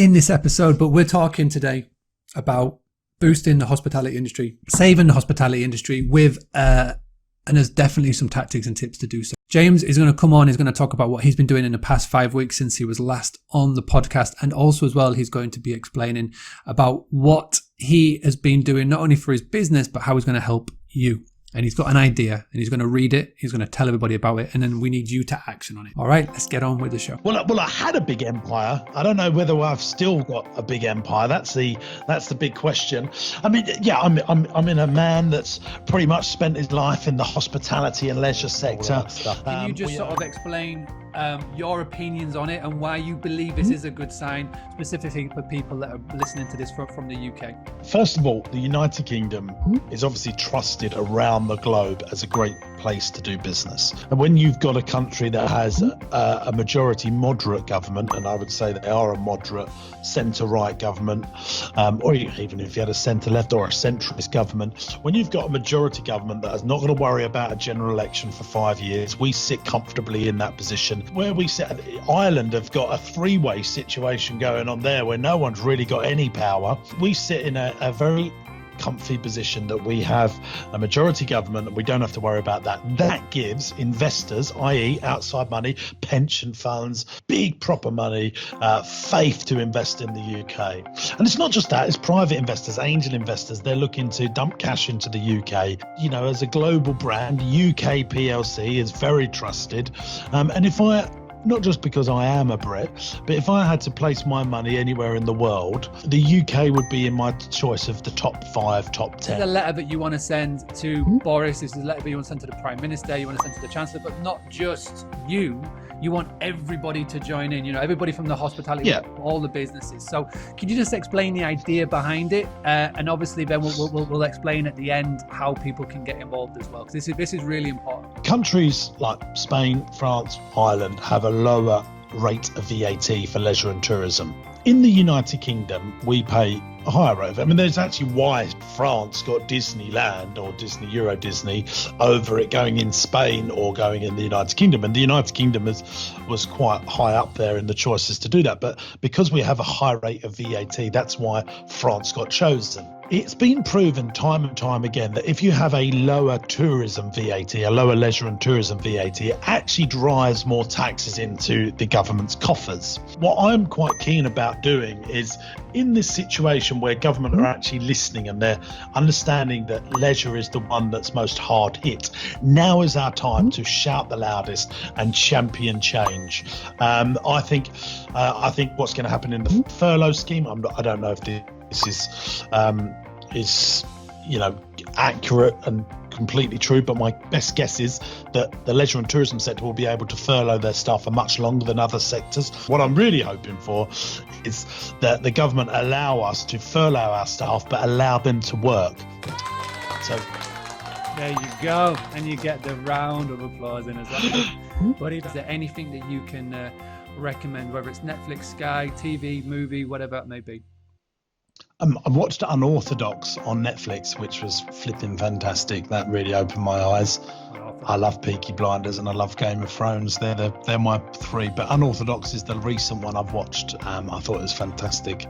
in this episode, but we're talking today about boosting the hospitality industry, saving the hospitality industry with, and there's definitely some tactics and tips to do so. James is going to come on, he's going to talk about what he's been doing in the past 5 weeks since he was last on the podcast. And also as well, he's going to be explaining about what he has been doing, not only for his business, but how he's going to help you. And he's got an idea and he's going to read it. He's going to tell everybody about it. And then we need you to action on it. All right, let's get on with the show. Well, I had a big empire. I don't know whether I've still got a big empire. That's the big question. I mean, yeah, I'm in a man that's pretty much spent his life in the hospitality and leisure sector. Can you just sort of explain your opinions on it and why you believe this is a good sign, specifically for people that are listening to this from the UK? First of all, the United Kingdom is obviously trusted around the globe as a great place to do business. And when you've got a country that has a majority moderate government, and I would say they are a moderate centre-right government, or even if you had a centre-left or a centrist government, when you've got a majority government that is not going to worry about a general election for 5 years, we sit comfortably in that position. Where we sit, Ireland have got a three-way situation going on there where no one's really got any power. We sit in a very comfy position that we have a majority government and we don't have to worry about that. That gives investors, i.e. outside money, pension funds, big proper money, faith to invest in the UK. And it's not just that, it's private investors, angel investors. They're looking to dump cash into the UK. You know, as a global brand, UK PLC is very trusted. And if not just because I am a Brit, but if I had to place my money anywhere in the world, the UK would be in my choice of the top 5, top 10. This is a letter that you want to send to Boris. This is a letter that you want to send to the Prime Minister. You want to send to the Chancellor, but not just you. You want everybody to join in, you know, everybody from the hospitality, all the businesses. So can you just explain the idea behind it? And obviously then we'll explain at the end how people can get involved as well, because this is really important. Countries like Spain, France, Ireland have a lower rate of VAT for leisure and tourism. In the United Kingdom, we pay a higher rate. I mean, there's actually why France got Disneyland or Disney Euro Disney over it going in Spain or going in the United Kingdom. And the United Kingdom was quite high up there in the choices to do that. But because we have a high rate of VAT, that's why France got chosen. It's been proven time and time again that if you have a lower tourism VAT, a lower leisure and tourism VAT, it actually drives more taxes into the government's coffers. What I'm quite keen about doing is, in this situation where government are actually listening and they're understanding that leisure is the one that's most hard hit, now is our time to shout the loudest and champion change. I think what's going to happen in the furlough scheme, I don't know if this is accurate and completely true, but my best guess is that the leisure and tourism sector will be able to furlough their staff for much longer than other sectors. What I'm really hoping for is that the government allow us to furlough our staff but allow them to work. So there you go, and you get the round of applause in as well. But is there anything that you can recommend, whether it's Netflix, Sky, TV, movie, whatever it may be? I watched Unorthodox on Netflix, which was flipping fantastic. That really opened my eyes. I love Peaky Blinders and I love Game of Thrones. They're my 3, but Unorthodox is the recent one I've watched. I thought it was fantastic.